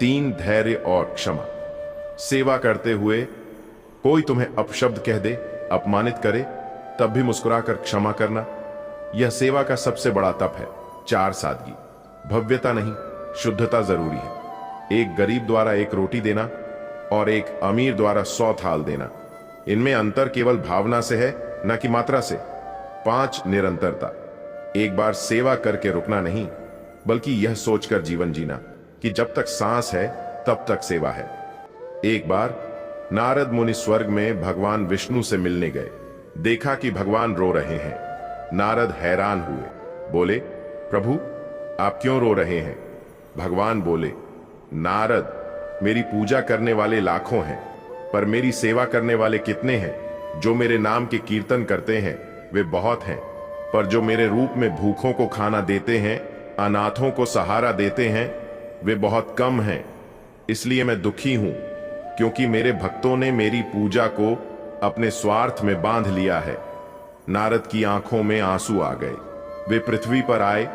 3 धैर्य और क्षमा। सेवा करते हुए कोई तुम्हें अपशब्द कह दे, अपमानित करे, तब भी मुस्कुराकर क्षमा करना, यह सेवा का सबसे बड़ा तप है। 4 सादगी, भव्यता नहीं, शुद्धता जरूरी है। एक गरीब द्वारा 1 रोटी देना और एक अमीर द्वारा 100 थाल देना, इनमें अंतर केवल भावना से है, न कि मात्रा से। 5 निरंतरता, एक बार सेवा करके रुकना नहीं, बल्कि यह सोचकर जीवन जीना कि जब तक सांस है तब तक सेवा है। एक बार नारद मुनि स्वर्ग में भगवान विष्णु से मिलने गए। देखा कि भगवान रो रहे हैं। नारद हैरान हुए, बोले, प्रभु आप क्यों रो रहे हैं? भगवान बोले, नारद, मेरी पूजा करने वाले लाखों हैं, पर मेरी सेवा करने वाले कितने हैं? जो मेरे नाम के कीर्तन करते हैं वे बहुत हैं, पर जो मेरे रूप में भूखों को खाना देते हैं, अनाथों को सहारा देते हैं, वे बहुत कम हैं। इसलिए मैं दुखी हूं, क्योंकि मेरे भक्तों ने मेरी पूजा को अपने स्वार्थ में बांध लिया है। नारद की आंखों में आंसू आ गए। वे पृथ्वी पर आए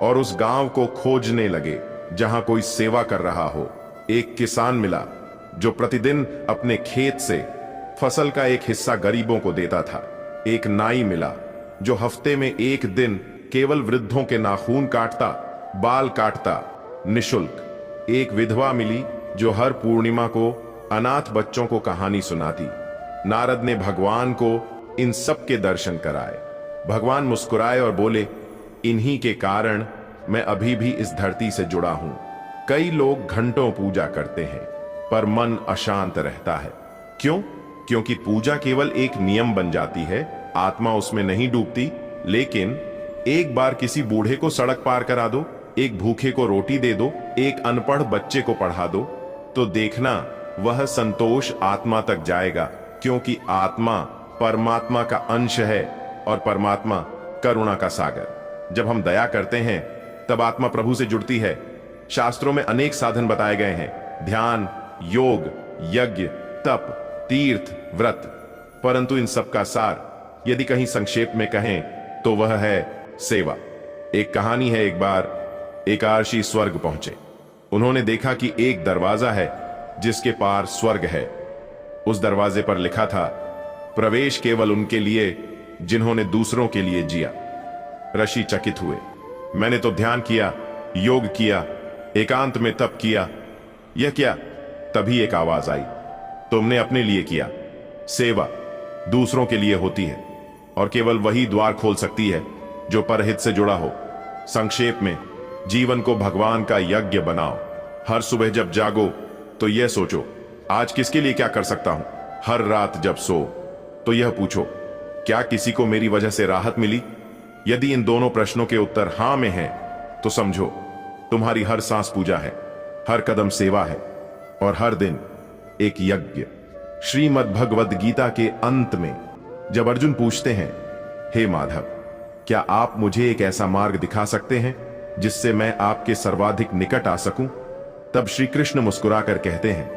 और उस गांव को खोजने लगे जहां कोई सेवा कर रहा हो। एक किसान मिला जो प्रतिदिन अपने खेत से फसल का एक हिस्सा गरीबों को देता था। एक नाई मिला जो हफ्ते में 1 दिन केवल वृद्धों के नाखून काटता, बाल काटता, निशुल्क। एक विधवा मिली जो हर पूर्णिमा को अनाथ बच्चों को कहानी सुनाती। नारद ने भगवान को इन सब के दर्शन कराए। भगवान मुस्कुराए और बोले, इन्हीं के कारण मैं अभी भी इस धरती से जुड़ा हूं। कई लोग घंटों पूजा करते हैं, पर मन अशांत रहता है। क्यों? क्योंकि पूजा केवल एक नियम बन जाती है, आत्मा उसमें नहीं डूबती। लेकिन एक बार किसी बूढ़े को सड़क पार करा दो, एक भूखे को रोटी दे दो, एक अनपढ़ बच्चे को पढ़ा दो, तो देखना वह संतोष आत्मा तक जाएगा। क्योंकि आत्मा परमात्मा का अंश है और परमात्मा करुणा का सागर। जब हम दया करते हैं तब आत्मा प्रभु से जुड़ती है। शास्त्रों में अनेक साधन बताए गए हैं, ध्यान, योग, यज्ञ, तप, तीर्थ, व्रत, परंतु इन सब का सार यदि कहीं संक्षेप में कहें तो वह है सेवा। एक कहानी है, एक बार एक आर्षी स्वर्ग पहुंचे। उन्होंने देखा कि एक दरवाजा है जिसके पार स्वर्ग है। उस दरवाजे पर लिखा था, प्रवेश केवल उनके लिए जिन्होंने दूसरों के लिए जिया। ऋषि चकित हुए। मैंने तो ध्यान किया, योग किया, एकांत में तप किया, यह क्या? तभी एक आवाज आई, तुमने अपने लिए किया। सेवा दूसरों के लिए होती है और केवल वही द्वार खोल सकती है जो परहित से जुड़ा हो। संक्षेप में, जीवन को भगवान का यज्ञ बनाओ। हर सुबह जब जागो तो यह सोचो, आज किसके लिए क्या कर सकता हूं। हर रात जब सो तो यह पूछो, क्या किसी को मेरी वजह से राहत मिली? यदि इन दोनों प्रश्नों के उत्तर हां में हैं, तो समझो तुम्हारी हर सांस पूजा है, हर कदम सेवा है और हर दिन एक यज्ञ। श्रीमद् भगवद गीता के अंत में जब अर्जुन पूछते हैं, हे माधव, क्या आप मुझे एक ऐसा मार्ग दिखा सकते हैं जिससे मैं आपके सर्वाधिक निकट आ सकूं? तब श्री कृष्ण मुस्कुराकर कहते हैं,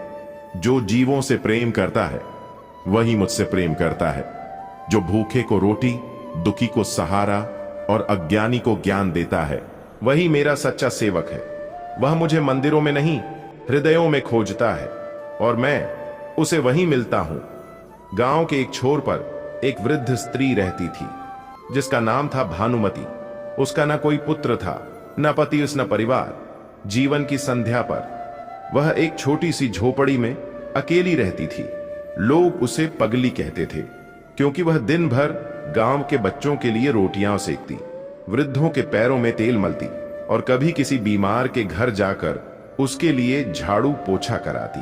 जो जीवों से प्रेम करता है वही मुझसे प्रेम करता है। जो भूखे को रोटी, दुखी को सहारा और अज्ञानी को ज्ञान देता है, वही मेरा सच्चा सेवक है। वह मुझे मंदिरों में नहीं, हृदयों में खोजता है और मैं उसे वहीं मिलता हूं। गांव के एक छोर पर एक वृद्ध स्त्री रहती थी जिसका नाम था भानुमति। उसका न कोई पुत्र था, न पति, न परिवार। जीवन की संध्या पर वह एक छोटी सी झोपड़ी में अकेली रहती थी। लोग उसे पगली कहते थे क्योंकि वह दिन भर गांव के बच्चों के लिए रोटियां सेकती, वृद्धों के पैरों में तेल मलती और कभी किसी बीमार के घर जाकर उसके लिए झाड़ू पोछा कराती।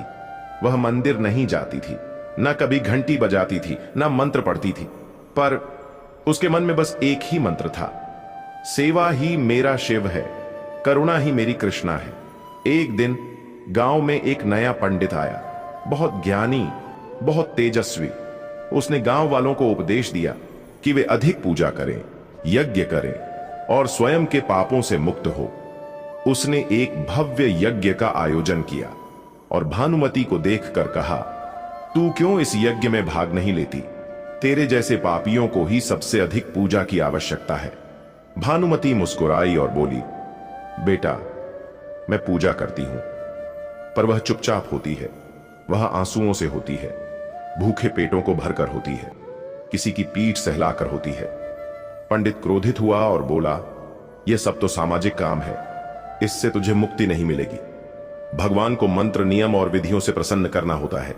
वह मंदिर नहीं जाती थी, न कभी घंटी बजाती थी, न मंत्र पढ़ती थी, पर उसके मन में बस एक ही मंत्र था, सेवा ही मेरा शिव है, करुणा ही मेरी कृष्णा है। एक दिन गांव में एक नया पंडित आया, बहुत ज्ञानी, बहुत तेजस्वी। उसने गांव वालों को उपदेश दिया कि वे अधिक पूजा करें, यज्ञ करें और स्वयं के पापों से मुक्त हो। उसने एक भव्य यज्ञ का आयोजन किया और भानुमति को देखकर कहा, तू क्यों इस यज्ञ में भाग नहीं लेती? तेरे जैसे पापियों को ही सबसे अधिक पूजा की आवश्यकता है। भानुमति मुस्कुराई और बोली, बेटा, मैं पूजा करती हूं, पर वह चुपचाप होती है, वह आंसुओं से होती है, भूखे पेटों को भरकर होती है, किसी की पीठ सहलाकर होती है। पंडित क्रोधित हुआ और बोला, यह सब तो सामाजिक काम है, इससे तुझे मुक्ति नहीं मिलेगी। भगवान को मंत्र, नियम और विधियों से प्रसन्न करना होता है।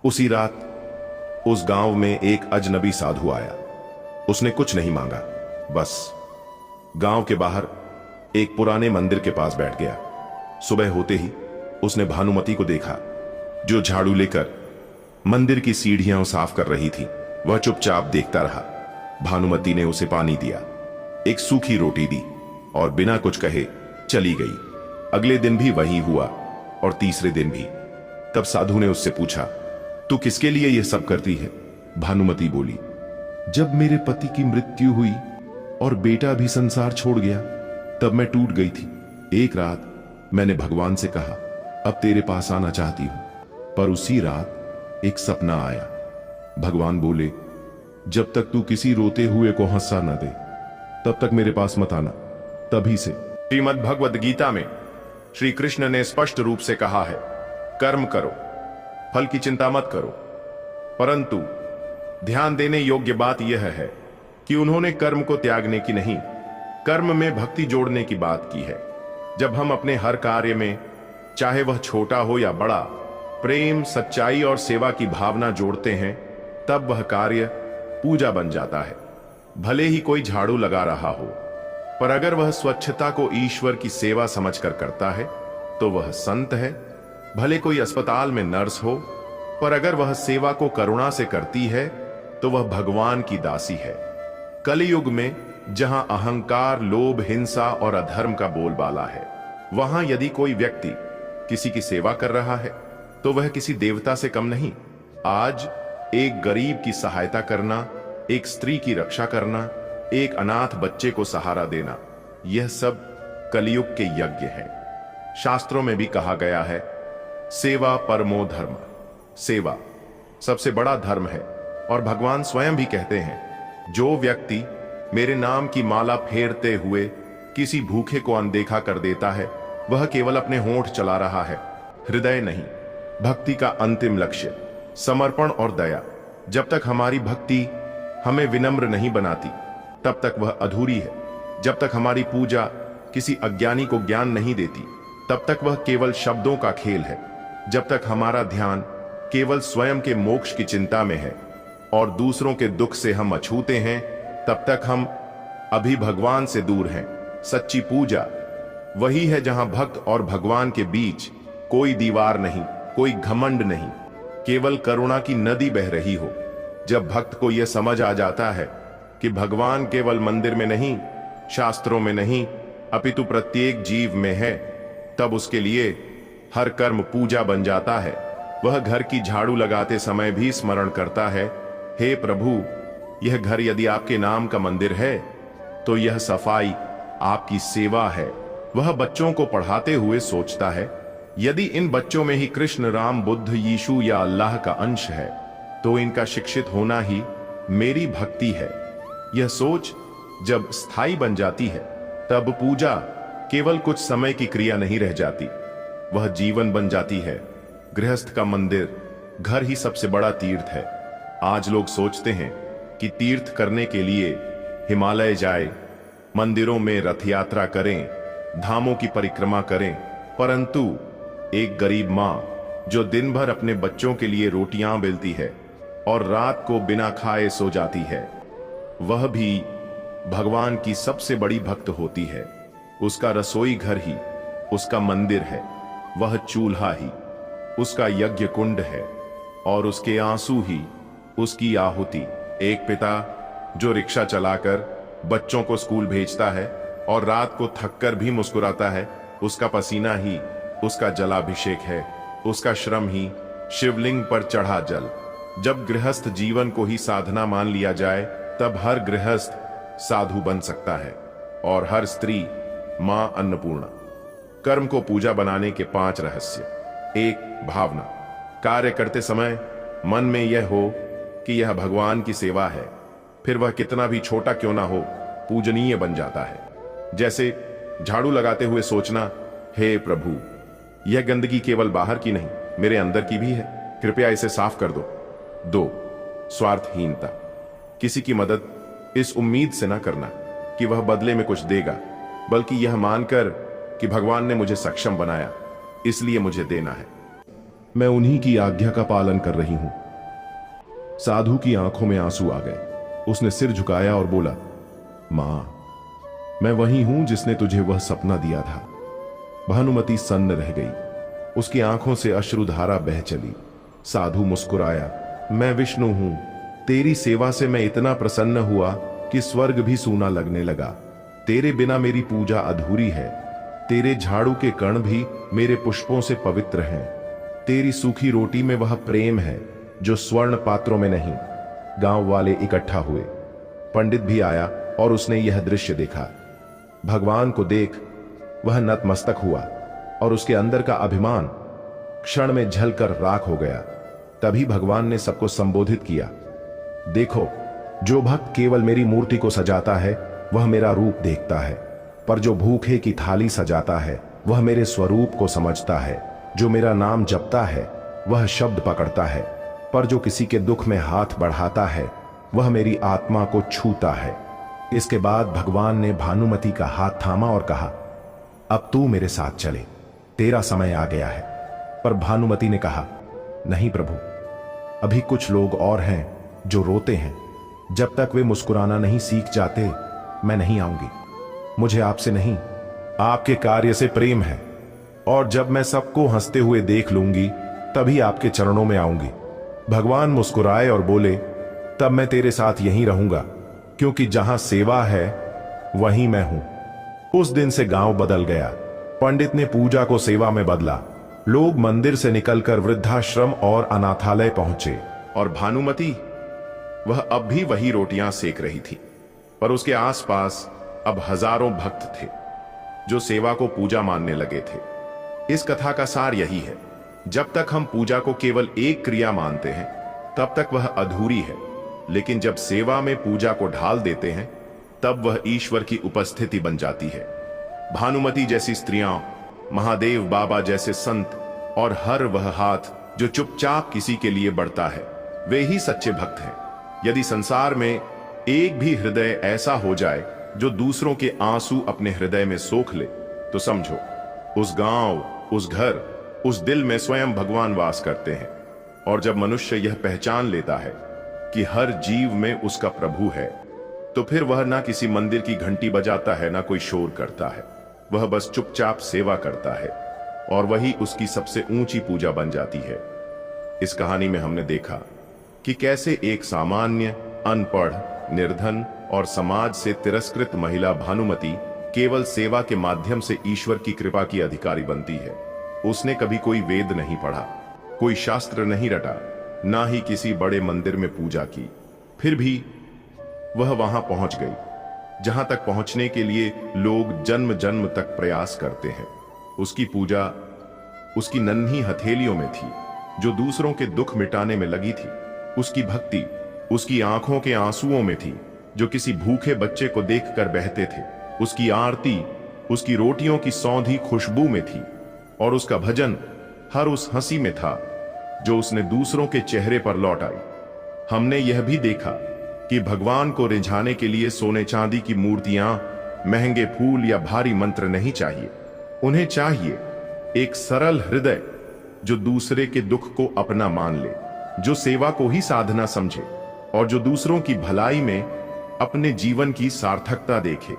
उसी रात उस गांव में एक अजनबी साधु आया। उसने कुछ नहीं मांगा, बस गांव के बाहर एक पुराने मंदिर के पास बैठ गया। सुबह होते ही उसने भानुमति को देखा, जो झाड़ू लेकर मंदिर की सीढ़ियां साफ कर रही थी। वह चुपचाप देखता रहा। भानुमति ने उसे पानी दिया, एक सूखी रोटी दी और बिना कुछ कहे चली गई। अगले दिन भी वही हुआ और तीसरे दिन भी। तब साधु ने उससे पूछा, तू किसके लिए यह सब करती है? भानुमति बोली, जब मेरे पति की मृत्यु हुई और बेटा भी संसार छोड़ गया, तब मैं टूट गई थी। एक रात मैंने भगवान से कहा, अब तेरे पास आना चाहती हूं, पर उसी रात एक सपना आया। भगवान बोले, जब तक तू किसी रोते हुए को हंसा न दे, तब तक मेरे पास मत आना। तभी से श्रीमद् भगवद गीता में श्री कृष्ण ने स्पष्ट रूप से कहा है, कर्म करो, फल की चिंता मत करो। परंतु ध्यान देने योग्य बात यह है कि उन्होंने कर्म को त्यागने की नहीं, कर्म में भक्ति जोड़ने की बात की है। जब हम अपने हर कार्य में, चाहे वह छोटा हो या बड़ा, प्रेम, सच्चाई और सेवा की भावना जोड़ते हैं, तब वह कार्य पूजा बन जाता है। भले ही कोई झाड़ू लगा रहा हो, पर अगर वह स्वच्छता को ईश्वर की सेवा समझकर करता है तो वह संत है। भले कोई अस्पताल में नर्स हो, पर अगर वह सेवा को करुणा से करती है तो वह भगवान की दासी है। कलयुग में जहां अहंकार, लोभ, हिंसा और अधर्म का बोलबाला है, वहां यदि कोई व्यक्ति किसी की सेवा कर रहा है तो वह किसी देवता से कम नहीं। आज एक गरीब की सहायता करना, एक स्त्री की रक्षा करना, एक अनाथ बच्चे को सहारा देना, यह सब कलयुग के यज्ञ है। शास्त्रों में भी कहा गया है, सेवा परमो धर्म। सेवा सबसे बड़ा धर्म है और भगवान स्वयं भी कहते हैं, जो व्यक्ति मेरे नाम की माला फेरते हुए किसी भूखे को अनदेखा कर देता है, वह केवल अपने होंठ चला रहा है, हृदय नहीं। भक्ति का अंतिम लक्ष्य समर्पण और दया। जब तक हमारी भक्ति हमें विनम्र नहीं बनाती, तब तक वह अधूरी है। जब तक हमारी पूजा किसी अज्ञानी को ज्ञान नहीं देती, तब तक वह केवल शब्दों का खेल है। जब तक हमारा ध्यान केवल स्वयं के मोक्ष की चिंता में है और दूसरों के दुख से हम अछूते हैं, तब तक हम अभी भगवान से दूर हैं। सच्ची पूजा वही है जहां भक्त और भगवान के बीच कोई दीवार नहीं, कोई घमंड नहीं, केवल करुणा की नदी बह रही हो। जब भक्त को यह समझ आ जाता है कि भगवान केवल मंदिर में नहीं, शास्त्रों में नहीं, अपितु प्रत्येक जीव में है, तब उसके लिए हर कर्म पूजा बन जाता है। वह घर की झाड़ू लगाते समय भी स्मरण करता है, हे प्रभु, यह घर यदि आपके नाम का मंदिर है तो यह सफाई आपकी सेवा है। वह बच्चों को पढ़ाते हुए सोचता है, यदि इन बच्चों में ही कृष्ण, राम, बुद्ध, यीशु या अल्लाह का अंश है तो इनका शिक्षित होना ही मेरी भक्ति है। यह सोच जब स्थायी बन जाती है, तब पूजा केवल कुछ समय की क्रिया नहीं रह जाती, वह जीवन बन जाती है। गृहस्थ का मंदिर, घर ही सबसे बड़ा तीर्थ है। आज लोग सोचते हैं कि तीर्थ करने के लिए हिमालय जाए, मंदिरों में रथ यात्रा करें, धामों की परिक्रमा करें, परंतु एक गरीब मां जो दिन भर अपने बच्चों के लिए रोटियां बेलती है और रात को बिना खाए सो जाती है, वह भी भगवान की सबसे बड़ी भक्त होती है। उसका रसोई घर ही उसका मंदिर है, वह चूल्हा ही उसका यज्ञ कुंड है और उसके आंसू ही उसकी आहुति। एक पिता जो रिक्शा चलाकर बच्चों को स्कूल भेजता है और रात को थककर भी मुस्कुराता है, उसका पसीना ही उसका जलाभिषेक है, उसका श्रम ही शिवलिंग पर चढ़ा जल। जब गृहस्थ जीवन को ही साधना मान लिया जाए, तब हर गृहस्थ साधु बन सकता है और हर स्त्री मां अन्नपूर्णा। कर्म को पूजा बनाने के 5 रहस्य। 1. भावना। कार्य करते समय मन में यह हो कि यह भगवान की सेवा है, फिर वह कितना भी छोटा क्यों ना हो, पूजनीय बन जाता है। जैसे झाड़ू लगाते हुए सोचना, हे प्रभु, यह गंदगी केवल बाहर की नहीं, मेरे अंदर की भी है। कृपया इसे साफ कर दो। 2. स्वार्थहीनता। किसी की मदद इस उम्मीद से ना करना कि वह बदले में कुछ देगा, बल्कि यह मानकर कि भगवान ने मुझे सक्षम बनाया, इसलिए मुझे देना है। मैं उन्हीं की आज्ञा का पालन कर रही हूं। साधु की आंखों में आंसू आ गए। उसने सिर झुकाया और बोला, मां, मैं वही हूं जिसने तुझे वह सपना दिया था। भानुमति सन्न रह गई। उसकी आंखों से अश्रुधारा बह चली। साधु मुस्कुराया, मैं विष्णु हूं। तेरी सेवा से मैं इतना प्रसन्न हुआ कि स्वर्ग भी सूना लगने लगा। तेरे बिना मेरी पूजा अधूरी है। तेरे झाड़ू के कण भी मेरे पुष्पों से पवित्र हैं। तेरी सूखी रोटी में वह प्रेम है जो स्वर्ण पात्रों में नहीं। गांव वाले इकट्ठा हुए। पंडित भी आया और उसने यह दृश्य देखा। भगवान को देख वह नतमस्तक हुआ और उसके अंदर का अभिमान क्षण में झलकर राख हो गया। तभी भगवान ने सबको संबोधित किया, देखो, जो भक्त केवल मेरी मूर्ति को सजाता है वह मेरा रूप देखता है, पर जो भूखे की थाली सजाता है वह मेरे स्वरूप को समझता है। जो मेरा नाम जपता है वह शब्द पकड़ता है, पर जो किसी के दुख में हाथ बढ़ाता है वह मेरी आत्मा को छूता है। इसके बाद भगवान ने भानुमति का हाथ थामा और कहा, अब तू मेरे साथ चले, तेरा समय आ गया है। पर भानुमति ने कहा, नहीं प्रभु, अभी कुछ लोग और हैं जो रोते हैं। जब तक वे मुस्कुराना नहीं सीख जाते मैं नहीं आऊंगी। मुझे आपसे नहीं, आपके कार्य से प्रेम है, और जब मैं सबको हंसते हुए देख लूंगी तभी आपके चरणों में आऊंगी। भगवान मुस्कुराए और बोले, तब मैं तेरे साथ यहीं रहूंगा, क्योंकि जहां सेवा है वहीं मैं हूं। उस दिन से गांव बदल गया। पंडित ने पूजा को सेवा में बदला। लोग मंदिर से निकलकर वृद्धाश्रम और अनाथालय पहुंचे, और भानुमति, वह अब भी वही रोटियां सेक रही थी, पर उसके आसपास अब हजारों भक्त थे जो सेवा को पूजा मानने लगे थे। इस कथा का सार यही है, जब तक हम पूजा को केवल एक क्रिया मानते हैं तब तक वह अधूरी है, लेकिन जब सेवा में पूजा को ढाल देते हैं तब वह ईश्वर की उपस्थिति बन जाती है। भानुमति जैसी स्त्रियां, महादेव बाबा जैसे संत, और हर वह हाथ जो चुपचाप किसी के लिए बढ़ता है, वे ही सच्चे भक्त हैं। यदि संसार में एक भी हृदय ऐसा हो जाए जो दूसरों के आंसू अपने हृदय में सोख ले, तो समझो उस गांव, उस घर, उस दिल में स्वयं भगवान वास करते हैं। और जब मनुष्य यह पहचान लेता है कि हर जीव में उसका प्रभु है, तो फिर वह ना किसी मंदिर की घंटी बजाता है, ना कोई शोर करता है। वह बस चुपचाप सेवा करता है, और वही उसकी सबसे ऊंची पूजा बन जाती है। इस कहानी में हमने देखा कि कैसे एक सामान्य, अनपढ़, निर्धन और समाज से तिरस्कृत महिला भानुमति केवल सेवा के माध्यम से ईश्वर की कृपा की अधिकारी बनती है। उसने कभी कोई वेद नहीं पढ़ा, कोई शास्त्र नहीं रटा, ना ही किसी बड़े मंदिर में पूजा की। फिर भी वह वहां पहुंच गई जहां तक पहुंचने के लिए लोग जन्म जन्म तक प्रयास करते हैं। उसकी पूजा उसकी नन्ही हथेलियों में थी जो दूसरों के दुख मिटाने में लगी थी। उसकी भक्ति उसकी आंखों के आंसुओं में थी जो किसी भूखे बच्चे को देखकर बहते थे। उसकी आरती उसकी रोटियों की सौंधी खुशबू में थी, और उसका भजन हर उस हंसी में था जो उसने दूसरों के चेहरे पर लौट आई। हमने यह भी देखा कि भगवान को रिझाने के लिए सोने चांदी की मूर्तियां, महंगे फूल या भारी मंत्र नहीं चाहिए। उन्हें चाहिए एक सरल हृदय जो दूसरे के दुख को अपना मान ले, जो सेवा को ही साधना समझे, और जो दूसरों की भलाई में अपने जीवन की सार्थकता देखे।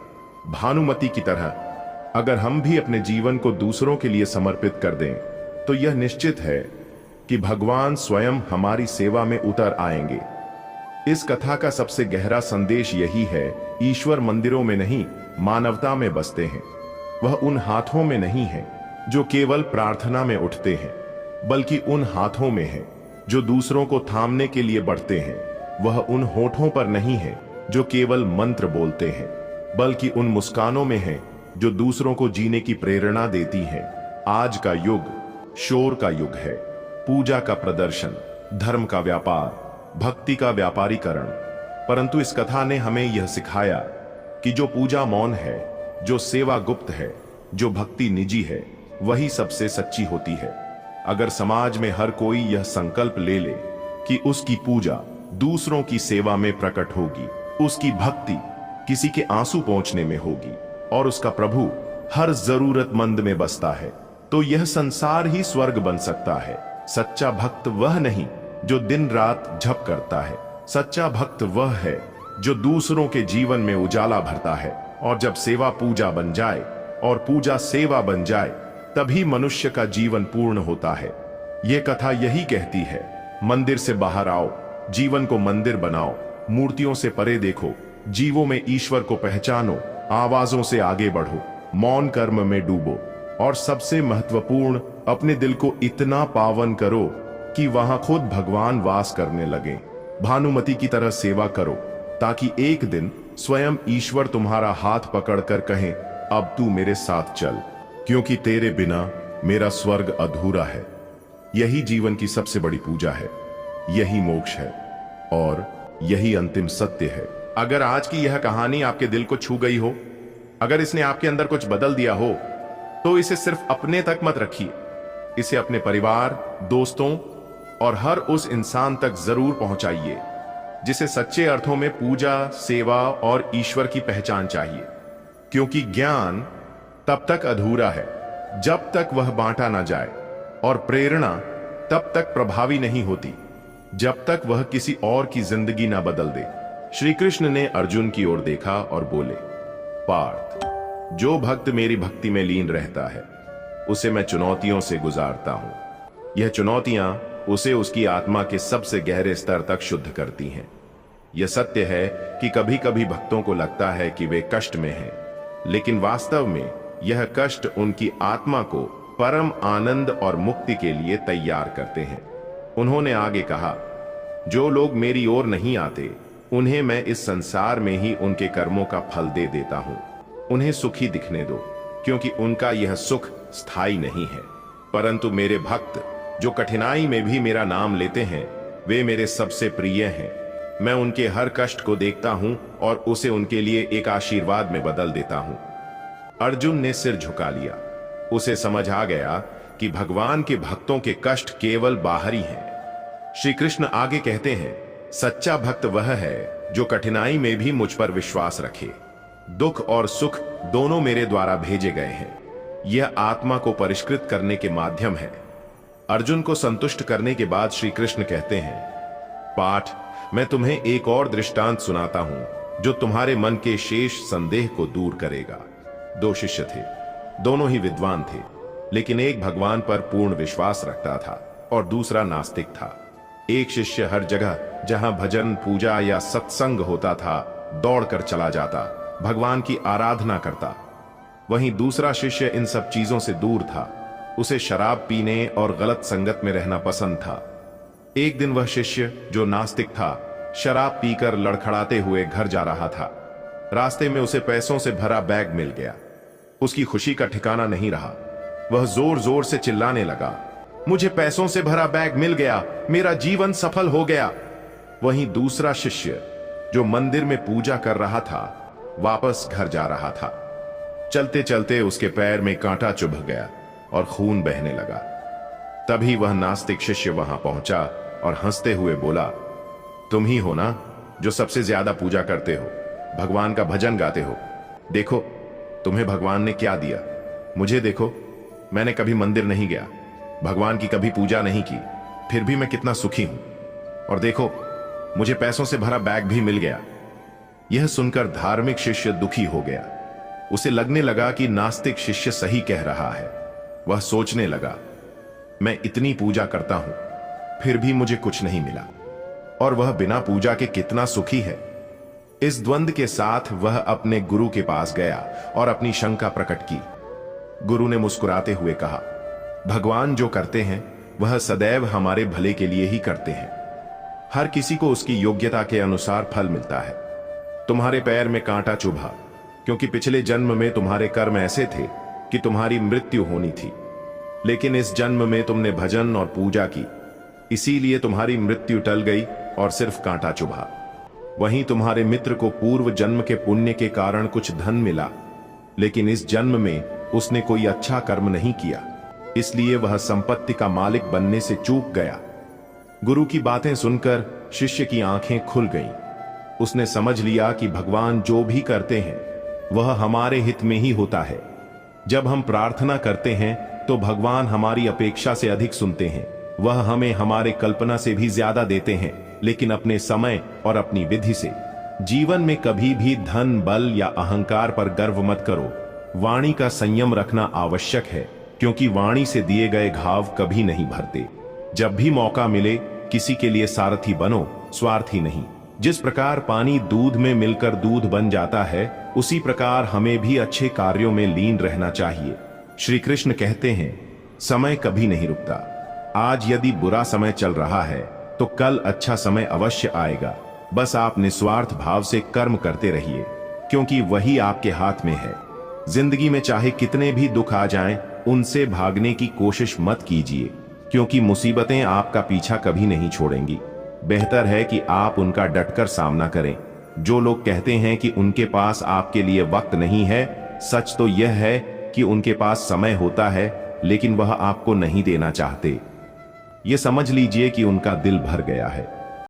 भानुमति की तरह अगर हम भी अपने जीवन को दूसरों के लिए समर्पित कर दें, तो यह निश्चित है कि भगवान स्वयं हमारी सेवा में उतर आएंगे। इस कथा का सबसे गहरा संदेश यही है, ईश्वर मंदिरों में नहीं, मानवता में बसते हैं। वह उन हाथों में नहीं है जो केवल प्रार्थना में उठते हैं, बल्कि उन हाथों में है जो दूसरों को थामने के लिए बढ़ते हैं। वह उन होठों पर नहीं है जो केवल मंत्र बोलते हैं, बल्कि उन मुस्कानों में है जो दूसरों को जीने की प्रेरणा देती हैं। आज का युग शोर का युग है, पूजा का प्रदर्शन, धर्म का व्यापार, भक्ति का व्यापारीकरण। परंतु इस कथा ने हमें यह सिखाया कि जो पूजा मौन है, जो सेवा गुप्त है, जो भक्ति निजी है, वही सबसे सच्ची होती है। अगर समाज में हर कोई यह संकल्प ले ले कि उसकी पूजा दूसरों की सेवा में प्रकट होगी, उसकी भक्ति किसी के आंसू पहुंचने में होगी और उसका प्रभु हर जरूरतमंद में बसता है, तो यह संसार ही स्वर्ग बन सकता है। सच्चा भक्त वह नहीं जो दिन रात जप करता है, सच्चा भक्त वह है जो दूसरों के जीवन में उजाला भरता है। और जब सेवा पूजा बन जाए और पूजा सेवा बन जाए, तभी मनुष्य का जीवन पूर्ण होता है। यह कथा यही कहती है, मंदिर से बाहर आओ, जीवन को मंदिर बनाओ, मूर्तियों से परे देखो, जीवों में ईश्वर को पहचानो, आवाजों से आगे बढ़ो, मौन कर्म में डूबो और सबसे महत्वपूर्ण, अपने दिल को इतना पावन करो कि वहां खुद भगवान वास करने लगे। भानुमति की तरह सेवा करो ताकि एक दिन स्वयं ईश्वर तुम्हारा हाथ पकड़कर कहें, अब तू मेरे साथ चल, क्योंकि तेरे बिना मेरा स्वर्ग अधूरा है। यही जीवन की सबसे बड़ी पूजा है, यही मोक्ष है और यही अंतिम सत्य है। अगर आज की यह कहानी आपके दिल को छू गई हो, अगर इसने आपके अंदर कुछ बदल दिया हो, तो इसे सिर्फ अपने तक मत रखिए, इसे अपने परिवार, दोस्तों और हर उस इंसान तक जरूर पहुंचाइए जिसे सच्चे अर्थों में पूजा, सेवा और ईश्वर की पहचान चाहिए। क्योंकि ज्ञान तब तक अधूरा है जब तक वह बांटा ना जाए, और प्रेरणा तब तक प्रभावी नहीं होती जब तक वह किसी और की जिंदगी ना बदल दे। श्री कृष्ण ने अर्जुन की ओर देखा और बोले, पार्थ, जो भक्त मेरी भक्ति में लीन रहता है उसे मैं चुनौतियों से गुजारता हूं। यह चुनौतियां उसे उसकी आत्मा के सबसे गहरे स्तर तक शुद्ध करती हैं। यह सत्य है कि कभी कभी भक्तों को लगता है कि वे कष्ट में हैं, लेकिन वास्तव में यह कष्ट उनकी आत्मा को परम आनंद और मुक्ति के लिए तैयार करते हैं। उन्होंने आगे कहा, जो लोग मेरी ओर नहीं आते उन्हें मैं इस संसार में ही उनके कर्मों का फल दे देता हूं। उन्हें सुखी दिखने दो, क्योंकि उनका यह सुख स्थायी नहीं है। परंतु मेरे भक्त जो कठिनाई में भी मेरा नाम लेते हैं, वे मेरे सबसे प्रिय हैं। मैं उनके हर कष्ट को देखता हूं और उसे उनके लिए एक आशीर्वाद में बदल देता हूं। अर्जुन ने सिर झुका लिया। उसे समझ आ गया कि भगवान के भक्तों के कष्ट केवल बाहरी हैं। श्री कृष्ण आगे कहते हैं, सच्चा भक्त वह है जो कठिनाई में भी मुझ पर विश्वास रखे। दुख और सुख दोनों मेरे द्वारा भेजे गए हैं। यह आत्मा को परिष्कृत करने के माध्यम है। अर्जुन को संतुष्ट करने के बाद श्री कृष्ण कहते हैं, पाठ, मैं तुम्हें एक और दृष्टांत सुनाता हूं जो तुम्हारे मन के शेष संदेह को दूर करेगा। दो शिष्य थे, दोनों ही विद्वान थे, लेकिन एक भगवान पर पूर्ण विश्वास रखता था और दूसरा नास्तिक था। एक शिष्य हर जगह जहां भजन, पूजा या सत्संग होता था दौड़कर चला जाता, भगवान की आराधना करता। वहीं दूसरा शिष्य इन सब चीजों से दूर था। उसे शराब पीने और गलत संगत में रहना पसंद था। एक दिन वह शिष्य जो नास्तिक था, शराब पीकर लड़खड़ाते हुए घर जा रहा था। रास्ते में उसे पैसों से भरा बैग मिल गया। उसकी खुशी का ठिकाना नहीं रहा। वह जोर जोर से चिल्लाने लगा, मुझे पैसों से भरा बैग मिल गया, मेरा जीवन सफल हो गया। वहीं दूसरा शिष्य जो मंदिर में पूजा कर रहा था, वापस घर जा रहा था। चलते चलते उसके पैर में कांटा चुभ गया और खून बहने लगा। तभी वह नास्तिक शिष्य वहां पहुंचा और हंसते हुए बोला, तुम ही हो ना जो सबसे ज्यादा पूजा करते हो, भगवान का भजन गाते हो। देखो तुम्हें भगवान ने क्या दिया। मुझे देखो, मैंने कभी मंदिर नहीं गया, भगवान की कभी पूजा नहीं की, फिर भी मैं कितना सुखी हूं। और देखो, मुझे पैसों से भरा बैग भी मिल गया। यह सुनकर धार्मिक शिष्य दुखी हो गया। उसे लगने लगा कि नास्तिक शिष्य सही कह रहा है। वह सोचने लगा, मैं इतनी पूजा करता हूं, फिर भी मुझे कुछ नहीं मिला, और वह बिना पूजा के कितना सुखी है। इस द्वंद के साथ वह अपने गुरु के पास गया और अपनी शंका प्रकट की। गुरु ने मुस्कुराते हुए कहा, भगवान जो करते हैं वह सदैव हमारे भले के लिए ही करते हैं। हर किसी को उसकी योग्यता के अनुसार फल मिलता है। तुम्हारे पैर में कांटा चुभा क्योंकि पिछले जन्म में तुम्हारे कर्म ऐसे थे कि तुम्हारी मृत्यु होनी थी, लेकिन इस जन्म में तुमने भजन और पूजा की, इसीलिए तुम्हारी मृत्यु टल गई और सिर्फ कांटा चुभा। वहीं तुम्हारे मित्र को पूर्व जन्म के पुण्य के कारण कुछ धन मिला, लेकिन इस जन्म में उसने कोई अच्छा कर्म नहीं किया, इसलिए वह संपत्ति का मालिक बनने से चूक गया। गुरु की बातें सुनकर शिष्य की आंखें खुल गईं। उसने समझ लिया कि भगवान जो भी करते हैं वह हमारे हित में ही होता है। जब हम प्रार्थना करते हैं तो भगवान हमारी अपेक्षा से अधिक सुनते हैं। वह हमें हमारे कल्पना से भी ज्यादा देते हैं, लेकिन अपने समय और अपनी विधि से। जीवन में कभी भी धन, बल या अहंकार पर गर्व मत करो। वाणी का संयम रखना आवश्यक है, क्योंकि वाणी से दिए गए घाव कभी नहीं भरते। जब भी मौका मिले किसी के लिए सारथी बनो, स्वार्थी नहीं। जिस प्रकार पानी दूध में मिलकर दूध बन जाता है, उसी प्रकार हमें भी अच्छे कार्यों में लीन रहना चाहिए। श्री कृष्ण कहते हैं, समय कभी नहीं रुकता। आज यदि बुरा समय चल रहा है तो कल अच्छा समय अवश्य आएगा। बस आप निस्वार्थ भाव से कर्म करते रहिए, क्योंकि वही आपके हाथ में है। जिंदगी में चाहे कितने भी दुख आ जाएं, उनसे भागने की कोशिश मत कीजिए, क्योंकि मुसीबतें आपका पीछा कभी नहीं छोड़ेंगी। बेहतर है कि आप उनका डटकर सामना करें। जो लोग कहते हैं कि उनके पास आपके लिए वक्त नहीं है, सच तो यह है कि उनके पास समय होता है, लेकिन वह आपको नहीं देना चाहते। ये समझ लीजिए कि उनका दिल भर गया है।